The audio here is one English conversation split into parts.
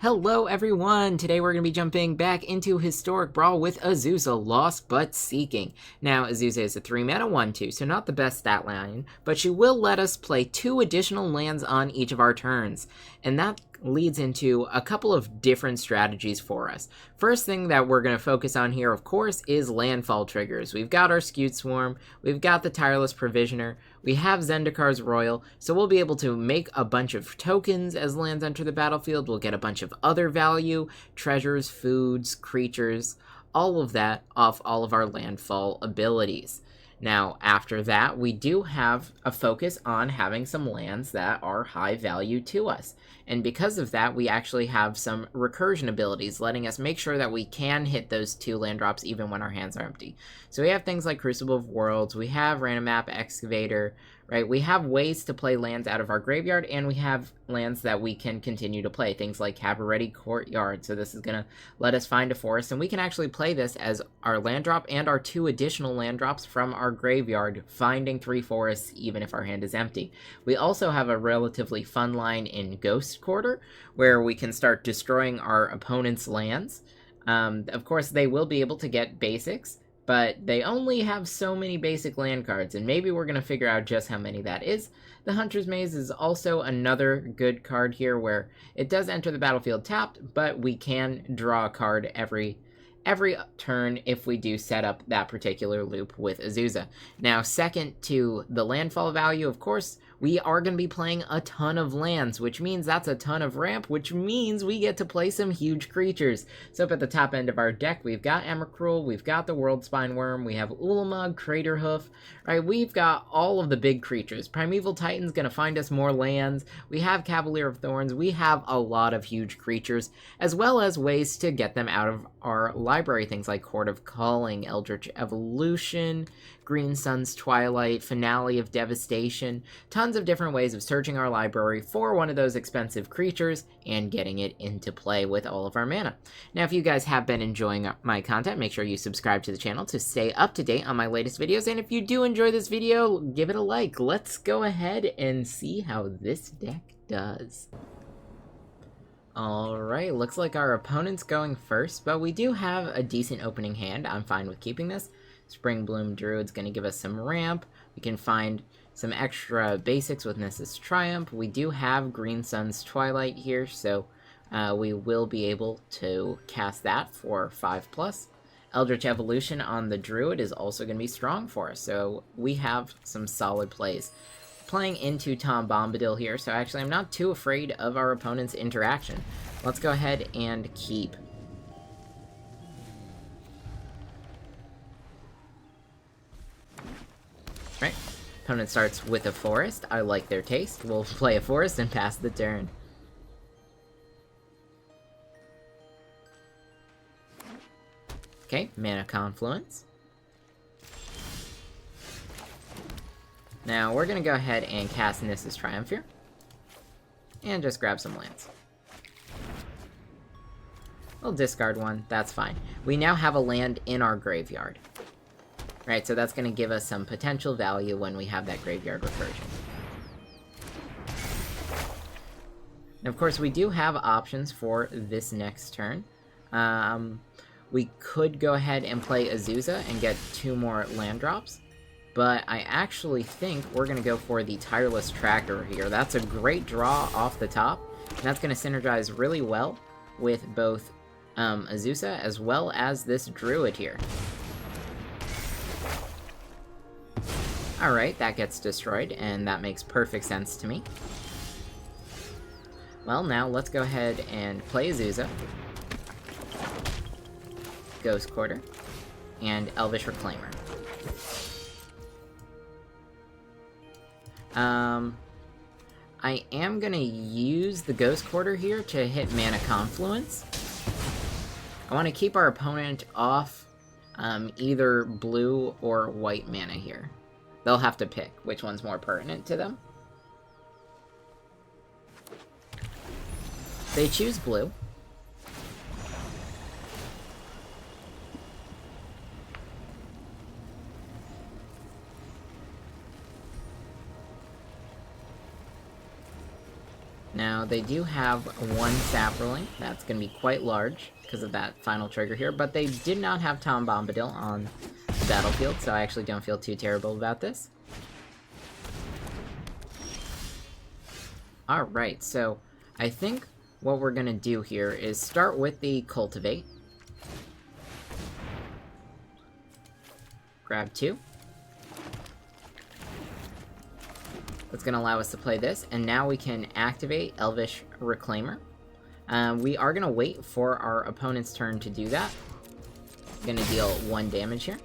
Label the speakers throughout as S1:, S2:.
S1: Hello everyone! Today we're going to be jumping back into Historic Brawl with Azusa, Lost But Seeking. Now, Azusa is a 3-mana 1/2, so not the best stat line, but she will let us play 2 additional lands on each of our turns, and that leads into a couple of different strategies for us. First thing that we're going to focus on here, of course, is landfall triggers. We've got our Skewed Swarm, we've got the Tireless Provisioner, we have Zendikar's Royal, so we'll be able to make a bunch of tokens as lands enter the battlefield. We'll get a bunch of other value, treasures, foods, creatures, all of that off all of our landfall abilities. Now, after that, we do have a focus on having some lands that are high value to us. And because of that, we actually have some recursion abilities, letting us make sure that we can hit those 2 land drops even when our hands are empty. So we have things like Crucible of Worlds, we have Random Map Excavator, right? We have ways to play lands out of our graveyard, and we have lands that we can continue to play, things like Cabaret Courtyard. So this is going to let us find a forest, and we can actually play this as our land drop and our 2 additional land drops from our graveyard, finding 3 forests even if our hand is empty. We also have a relatively fun line in Ghost Quarter, where we can start destroying our opponent's lands. Of course, they will be able to get basics, but they only have so many basic land cards, and maybe we're going to figure out just how many that is. The Hunter's Maze is also another good card here, where it does enter the battlefield tapped, but we can draw a card every turn if we do set up that particular loop with Azusa. Now, second to the landfall value, of course, we are going to be playing a ton of lands, which means that's a ton of ramp, which means we get to play some huge creatures. So up at the top end of our deck, we've got Emrakul, we've got the World Spine Worm, we have Ulamog, Craterhoof, right? We've got all of the big creatures. Primeval Titan's going to find us more lands, we have Cavalier of Thorns, we have a lot of huge creatures, as well as ways to get them out of our library, things like Court of Calling, Eldritch Evolution, Green Sun's Twilight, Finale of Devastation, tons of different ways of searching our library for one of those expensive creatures and getting it into play with all of our mana. Now, if you guys have been enjoying my content, make sure you subscribe to the channel to stay up to date on my latest videos, and if you do enjoy this video, give it a like. Let's go ahead and see how this deck does. Alright, looks like our opponent's going first, but we do have a decent opening hand. I'm fine with keeping this. Springbloom Druid's going to give us some ramp. We can find some extra basics with Nessus Triumph. We do have Green Sun's Twilight here, so we will be able to cast that for 5+. Eldritch Evolution on the Druid is also going to be strong for us, so we have some solid plays. Playing into Tom Bombadil here, so actually I'm not too afraid of our opponent's interaction. Let's go ahead and keep. Right, opponent starts with a forest. I like their taste. We'll play a forest and pass the turn. Okay, Mana Confluence. Now, we're going to go ahead and cast Nessus Triumph here. And just grab some lands. We'll discard one, that's fine. We now have a land in our graveyard. Right, so that's going to give us some potential value when we have that graveyard recursion. And of course, we do have options for this next turn. We could go ahead and play Azusa and get 2 more land drops. But I actually think we're going to go for the Tireless Tracker here. That's a great draw off the top, and that's going to synergize really well with both Azusa as well as this Druid here. Alright, that gets destroyed, and that makes perfect sense to me. Well, now let's go ahead and play Azusa, Ghost Quarter, and Elvish Reclaimer. I am gonna use the Ghost Quarter here to hit Mana Confluence. I want to keep our opponent off either blue or white mana here. They'll have to pick which one's more pertinent to them. They choose blue. Now, they do have one Saproling. That's going to be quite large because of that final trigger here, but they did not have Tom Bombadil on the battlefield, so I actually don't feel too terrible about this. Alright, so I think what we're going to do here is start with the Cultivate. Grab 2. That's going to allow us to play this, and now we can activate Elvish Reclaimer. We are going to wait for our opponent's turn to do that. Going to deal 1 damage here.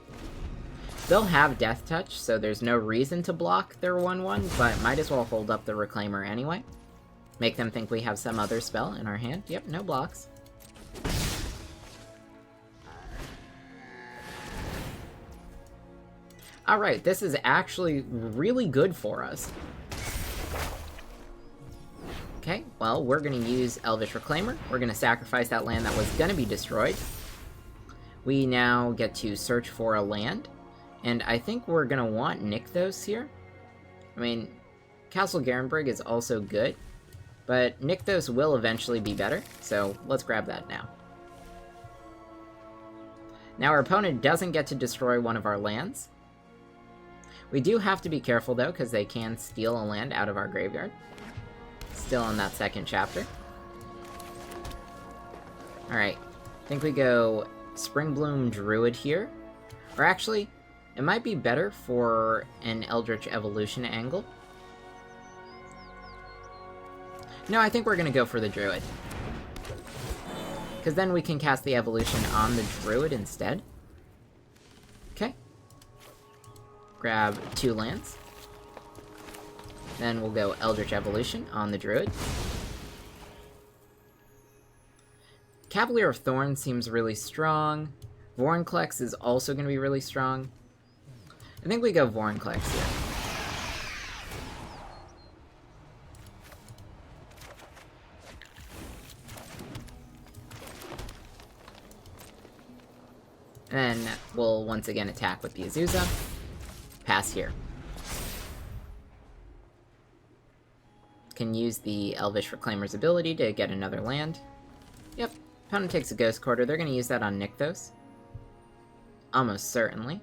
S1: They'll have Death Touch, so there's no reason to block their 1/1, but might as well hold up the Reclaimer anyway. Make them think we have some other spell in our hand. Yep, no blocks. Alright, this is actually really good for us. Okay, well, we're going to use Elvish Reclaimer. We're going to sacrifice that land that was going to be destroyed. We now get to search for a land. And I think we're going to want Nykthos here. I mean, Castle Garenbrig is also good. But Nykthos will eventually be better, so let's grab that now. Now our opponent doesn't get to destroy one of our lands. We do have to be careful, though, because they can steal a land out of our graveyard. Still in that second chapter. Alright, I think we go Springbloom Druid here. Or actually, it might be better for an Eldritch Evolution angle. No, I think we're going to go for the Druid. Because then we can cast the Evolution on the Druid instead. Okay. Grab 2 lands. Then we'll go Eldritch Evolution on the Druid. Cavalier of Thorns seems really strong. Vorinclex is also going to be really strong. I think we go Vorinclex here. And then we'll once again attack with the Azusa. Pass here. Can use the Elvish Reclaimer's ability to get another land. Yep, opponent takes a Ghost Quarter. They're going to use that on Nykthos. Almost certainly.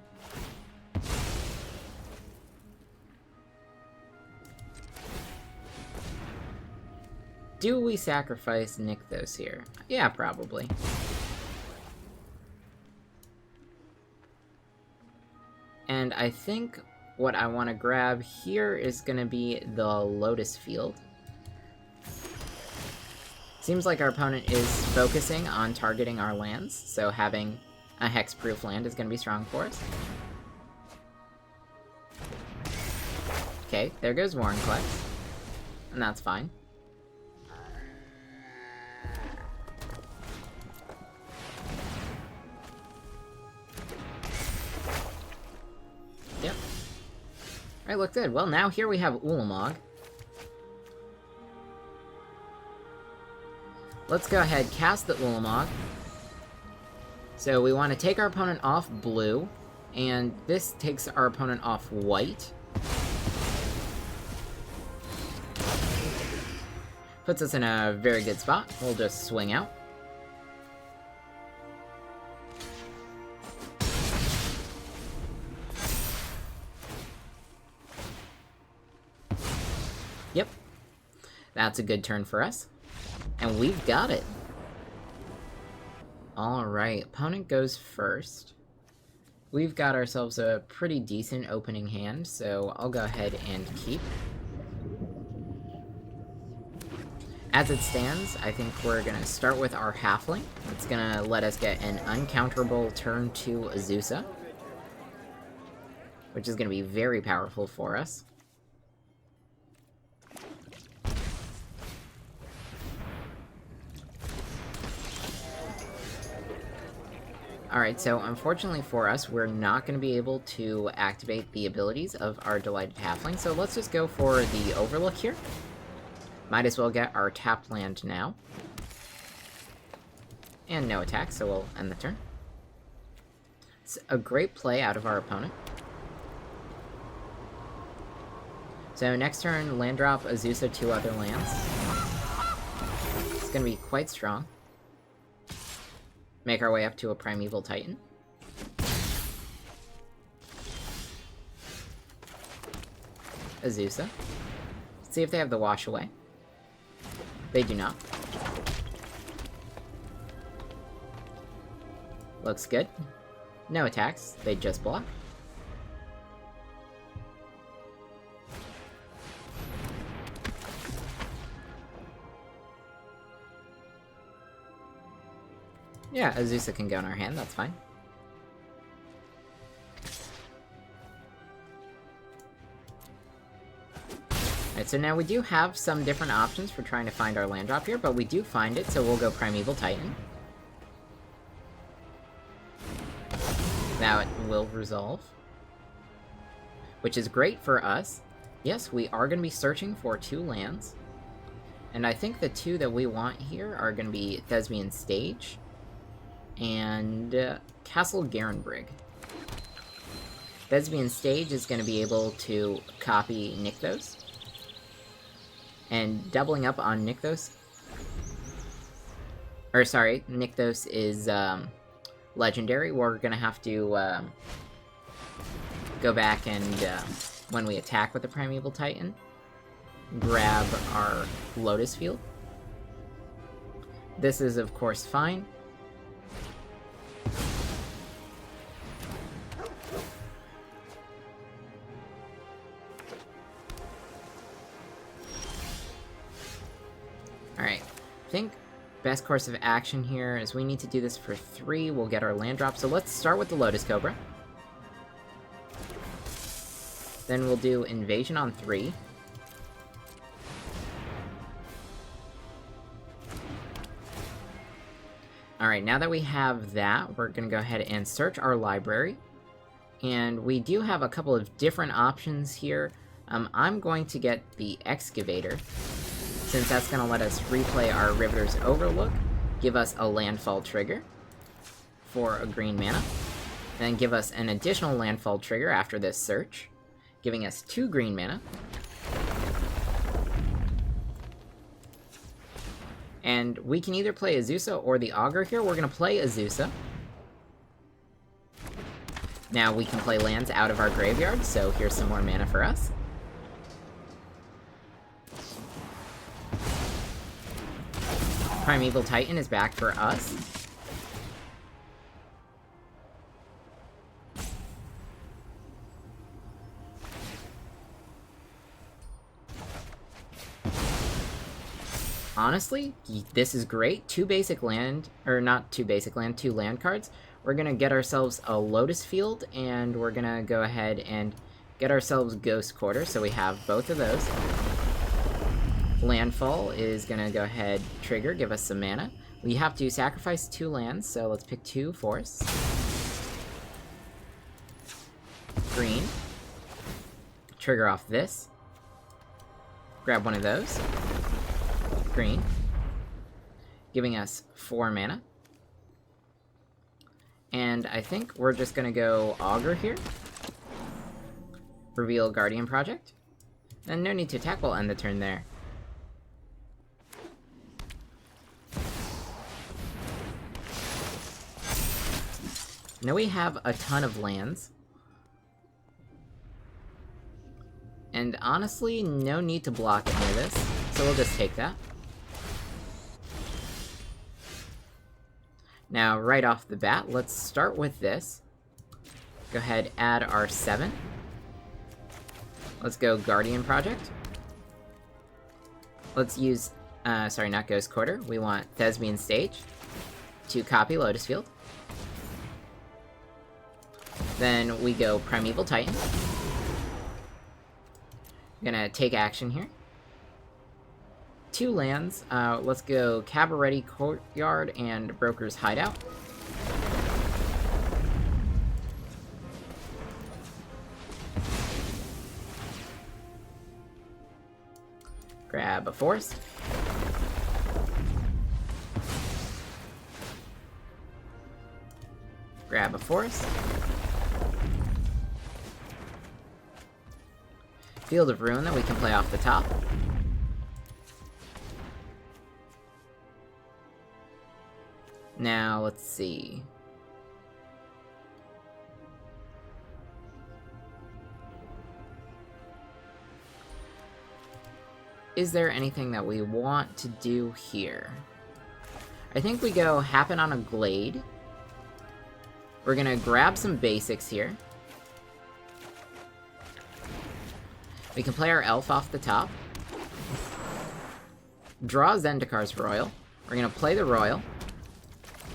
S1: Do we sacrifice Nykthos here? Yeah, probably. And I think what I want to grab here is going to be the Lotus Field. Seems like our opponent is focusing on targeting our lands, so having a hexproof land is going to be strong for us. Okay, there goes Vorinclex. And that's fine. Yep. Alright, look good. Well, now here we have Ulamog. Let's go ahead, cast the Ulamog. So we want to take our opponent off blue, and this takes our opponent off white. Puts us in a very good spot. We'll just swing out. Yep. That's a good turn for us. And we've got it. Alright, opponent goes first. We've got ourselves a pretty decent opening hand, so I'll go ahead and keep. As it stands, I think we're going to start with our Halfling. It's going to let us get an uncounterable turn 2 Azusa, which is going to be very powerful for us. Alright, so unfortunately for us, we're not going to be able to activate the abilities of our Delighted Halfling, so let's just go for the Overlook here. Might as well get our tapped land now. And no attack, so we'll end the turn. It's a great play out of our opponent. So next turn, land drop Azusa 2 other lands. gonna be quite strong. Make our way up to a Primeval Titan. Azusa. See if they have the wash away. They do not. Looks good. No attacks, they just block. Yeah, Azusa can go in our hand, that's fine. Alright, so now we do have some different options for trying to find our land drop here, but we do find it, so we'll go Primeval Titan. Now it will resolve. Which is great for us. Yes, we are going to be searching for 2 lands. And I think the 2 that we want here are going to be Thespian Stage and Castle Garenbrig. Thespian Stage is going to be able to copy Nykthos. And doubling up on Nykthos... Or sorry, Nykthos is legendary. We're going to have to go back and, when we attack with the Primeval Titan, grab our Lotus Field. This is, of course, fine. Alright, I think best course of action here is we need to do this for 3, we'll get our land drop. So let's start with the Lotus Cobra. Then we'll do Invasion on 3. Alright, now that we have that, we're gonna go ahead and search our library. And we do have a couple of different options here. I'm going to get the Excavator, since that's going to let us replay our Riveter's Overlook, give us a landfall trigger for a green mana, then give us an additional landfall trigger after this search, giving us 2 green mana. And we can either play Azusa or the Augur here. We're going to play Azusa. Now we can play lands out of our graveyard, so here's some more mana for us. Primeval Titan is back for us. Honestly, this is great. 2 basic land, or not 2 basic land, 2 land cards. We're gonna get ourselves a Lotus Field, and we're gonna go ahead and get ourselves Ghost Quarter, so we have both of those. Landfall is gonna go ahead, trigger, give us some mana. We have to sacrifice 2 lands, so let's pick 2 forests. Green. Trigger off this. Grab one of those. Green. Giving us 4 mana. And I think we're just gonna go Augur here. Reveal Guardian Project. And no need to attack, we'll end the turn there. Now we have a ton of lands. And honestly, no need to block any of this, so we'll just take that. Now, right off the bat, let's start with this. Go ahead, add our 7. Let's go Guardian Project. Let's use, sorry, not Ghost Quarter. We want Thespian Stage to copy Lotus Field. Then we go Primeval Titan. I'm gonna take action here. 2 lands. Let's go Cabaret Courtyard and Broker's Hideout. Grab a forest. Grab a forest. Field of Ruin that we can play off the top. Now, let's see. Is there anything that we want to do here? I think we go happen on a Glade. We're gonna grab some basics here. We can play our Elf off the top. Draw Zendikar's Royal. We're gonna play the Royal.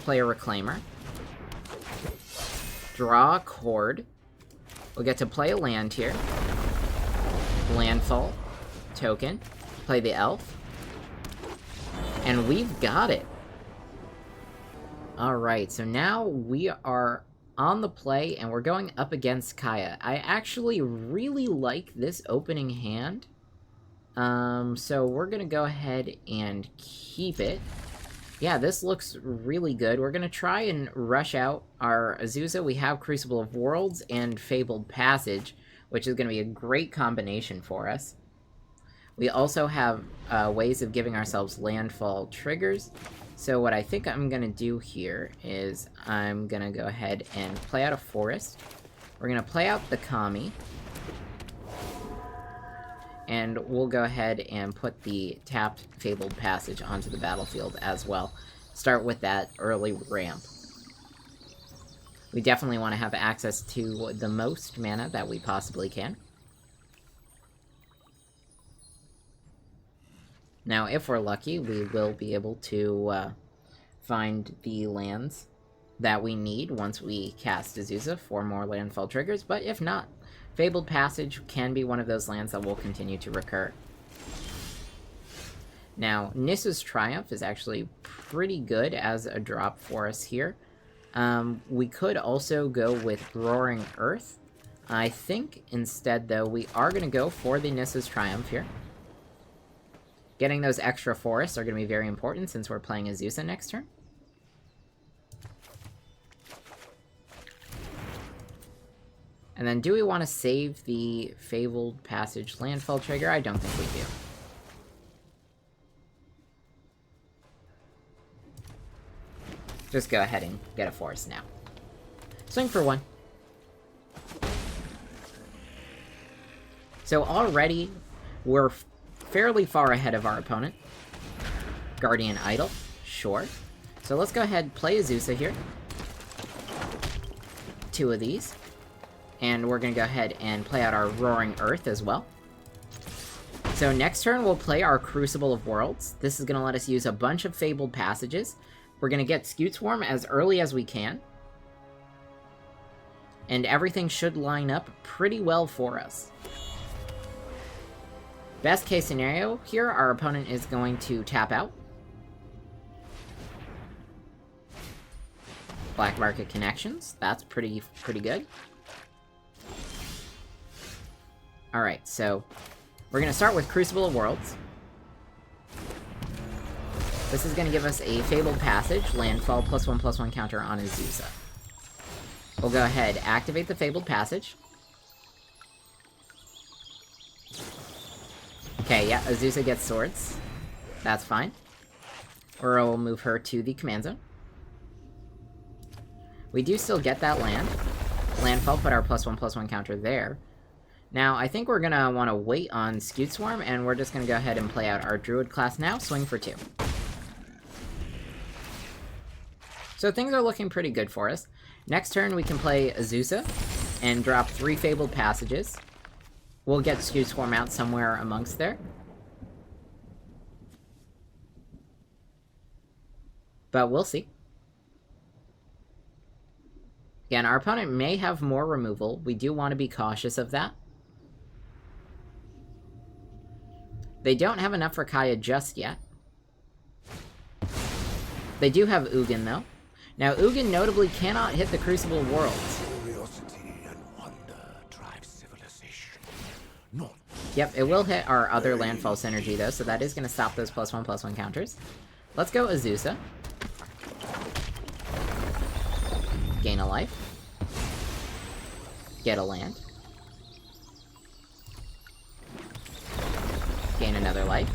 S1: Play a Reclaimer. Draw a Chord. We'll get to play a land here. Landfall. Token. Play the Elf. And we've got it. Alright, so now we are on the play, and we're going up against Kaya. I actually really like this opening hand. So we're gonna go ahead and keep it. Yeah, this looks really good. We're gonna try and rush out our Azusa. We have Crucible of Worlds and Fabled Passage, which is gonna be a great combination for us. We also have ways of giving ourselves landfall triggers. So what I think I'm gonna do here is I'm gonna go ahead and play out a Forest. We're gonna play out the Kami. And we'll go ahead and put the tapped Fabled Passage onto the battlefield as well. Start with that early ramp. We definitely want to have access to the most mana that we possibly can. Now, if we're lucky, we will be able to find the lands that we need once we cast Azusa for more landfall triggers, but if not, Fabled Passage can be one of those lands that will continue to recur. Now, Nissa's Triumph is actually pretty good as a drop for us here. We could also go with Roaring Earth. I think instead, though, we are going to go for the Nissa's Triumph here. Getting those extra forests are going to be very important since we're playing Azusa next turn. And then do we want to save the Fabled Passage landfall trigger? I don't think we do. Just go ahead and get a forest now. Swing for 1. So already, we're fairly far ahead of our opponent. Guardian Idol, sure. So let's go ahead and play Azusa here. 2 of these. And we're going to go ahead and play out our Roaring Earth as well. So next turn, we'll play our Crucible of Worlds. This is going to let us use a bunch of Fabled Passages. We're going to get Scute Swarm as early as we can. And everything should line up pretty well for us. Best case scenario here, our opponent is going to tap out. Black Market Connections, that's pretty good. Alright, so we're going to start with Crucible of Worlds. This is going to give us a Fabled Passage, landfall, +1/+1 counter on Azusa. We'll go ahead, activate the Fabled Passage. Okay, yeah, Azusa gets swords. That's fine. Or we'll move her to the command zone. We do still get that land. Landfall, put our +1/+1 counter there. Now, I think we're going to want to wait on Scute Swarm, and we're just going to go ahead and play out our Druid class now, swing for 2. So things are looking pretty good for us. Next turn, we can play Azusa, and drop 3 Fabled Passages. We'll get Scute Swarm out somewhere amongst there. But we'll see. Again, our opponent may have more removal. We do want to be cautious of that. They don't have enough for Kaya just yet. They do have Ugin, though. Now, Ugin notably cannot hit the Crucible of Worlds.
S2: Curiosity and wonder drive civilization. Not
S1: Yep, it will hit our other landfall synergy, though, so that is going to stop those +1/+1 counters. Let's go Azusa. Gain a life. Get a land. Gain another life.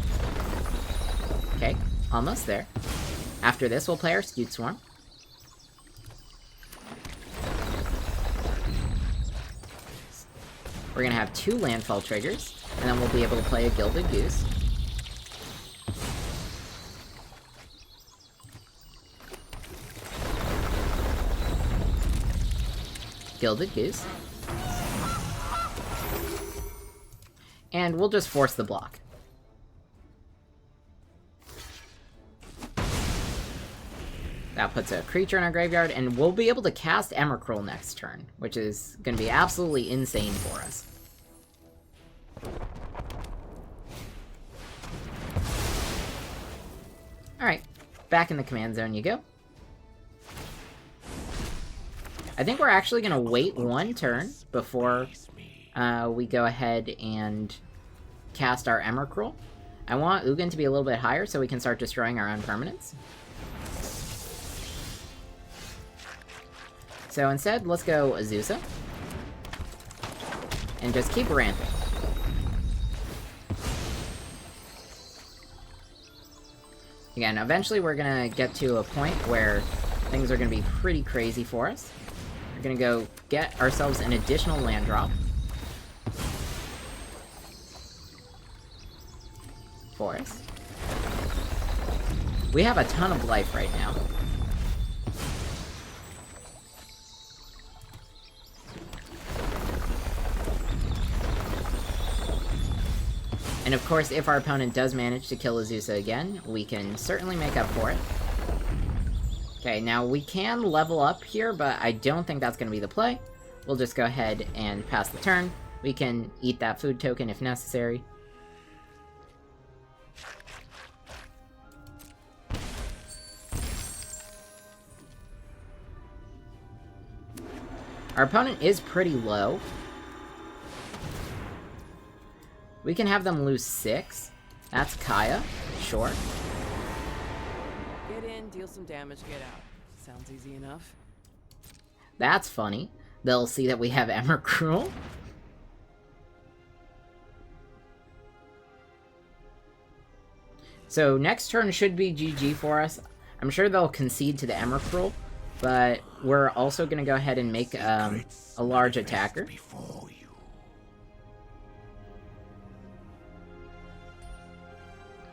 S1: Okay, almost there. After this, we'll play our Scute Swarm. We're gonna have 2 landfall triggers, and then we'll be able to play a Gilded Goose. Gilded Goose. And we'll just force the block. That puts a creature in our graveyard, and we'll be able to cast Emrakul next turn, which is going to be absolutely insane for us. Alright, back in the command zone you go. I think we're actually going to wait 1 turn before we go ahead and cast our Emrakul. I want Ugin to be a little bit higher so we can start destroying our own permanents. So instead, let's go Azusa. And just keep ramping. Again, eventually we're gonna get to a point where things are gonna be pretty crazy for us. We're gonna go get ourselves an additional land drop. Forest. We have a ton of life right now. And of course, if our opponent does manage to kill Azusa again, we can certainly make up for it. Okay, now we can level up here, but I don't think that's going to be the play. We'll just go ahead and pass the turn. We can eat that food token if necessary. Our opponent is pretty low. We can have them lose 6. That's Kaya, sure.
S3: Get in, deal some damage, get out. Sounds easy enough.
S1: That's funny. They'll see that we have Emrakul. So next turn should be GG for us. I'm sure they'll concede to the Emrakul, but we're also going to go ahead and make a large attacker.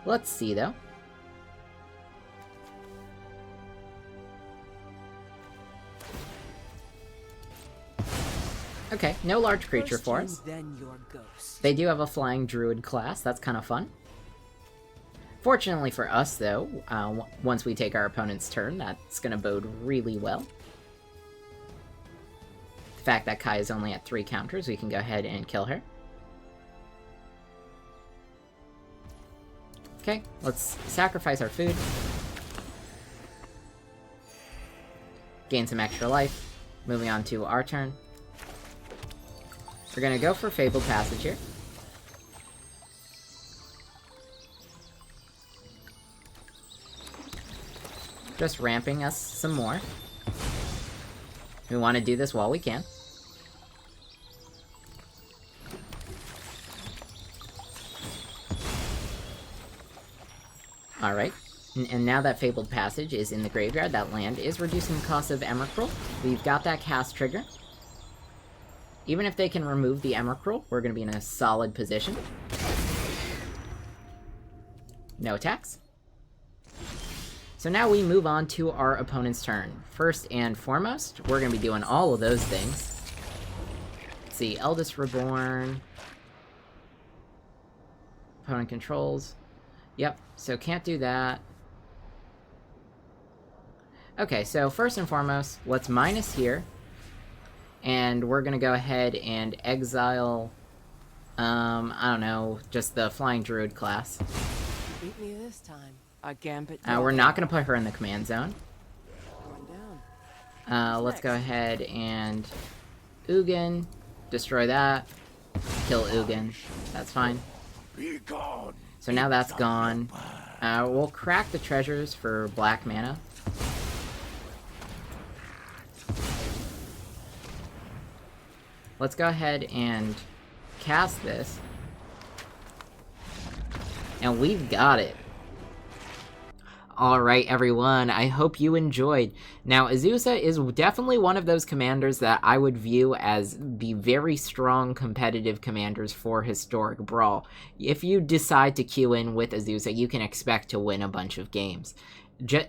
S1: Let's see, though. Okay, no large creature for us.
S3: Then your ghost.
S1: They do have a flying druid class. That's kind of fun. Fortunately for us, though, once we take our opponent's turn, that's going to bode really well. The fact that Kai is only at 3 counters, we can go ahead and kill her. Okay, let's sacrifice our food. Gain some extra life. Moving on to our turn. We're gonna go for Fabled Passage here. Just ramping us some more. We want to do this while we can. Alright, and now that Fabled Passage is in the graveyard, that land is reducing the cost of Emrakul. We've got that cast trigger. Even if they can remove the Emrakul, we're going to be in a solid position. No attacks. So now we move on to our opponent's turn. First and foremost, we're going to be doing all of those things. Let's see, Eldest Reborn. Opponent controls. Yep, so can't do that. Okay, so first and foremost, let's minus here. And we're gonna go ahead and exile, I don't know, just the Flying Druid class.
S3: Beat me this time. A gambit.
S1: We're not gonna put her in the command zone.
S3: Going down.
S1: Let's go ahead and Ugin, destroy that, kill Ugin, that's fine.
S2: Be gone.
S1: So now that's gone. We'll crack the treasures for black mana. Let's go ahead and cast this. And we've got it. Alright everyone, I hope you enjoyed. Now, Azusa is definitely one of those commanders that I would view as the very strong competitive commanders for Historic Brawl. If you decide to queue in with Azusa, you can expect to win a bunch of games.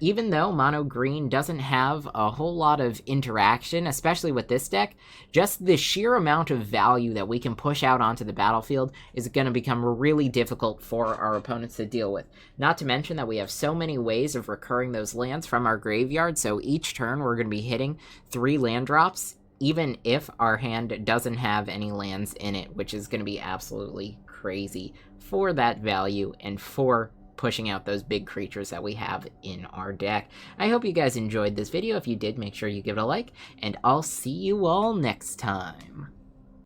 S1: Even though Mono Green doesn't have a whole lot of interaction, especially with this deck, just the sheer amount of value that we can push out onto the battlefield is going to become really difficult for our opponents to deal with. Not to mention that we have so many ways of recurring those lands from our graveyard, so each turn we're going to be hitting 3 land drops, even if our hand doesn't have any lands in it, which is going to be absolutely crazy for that value and for pushing out those big creatures that we have in our deck. I hope you guys enjoyed this video. If you did, make sure you give it a like, and I'll see you all next time.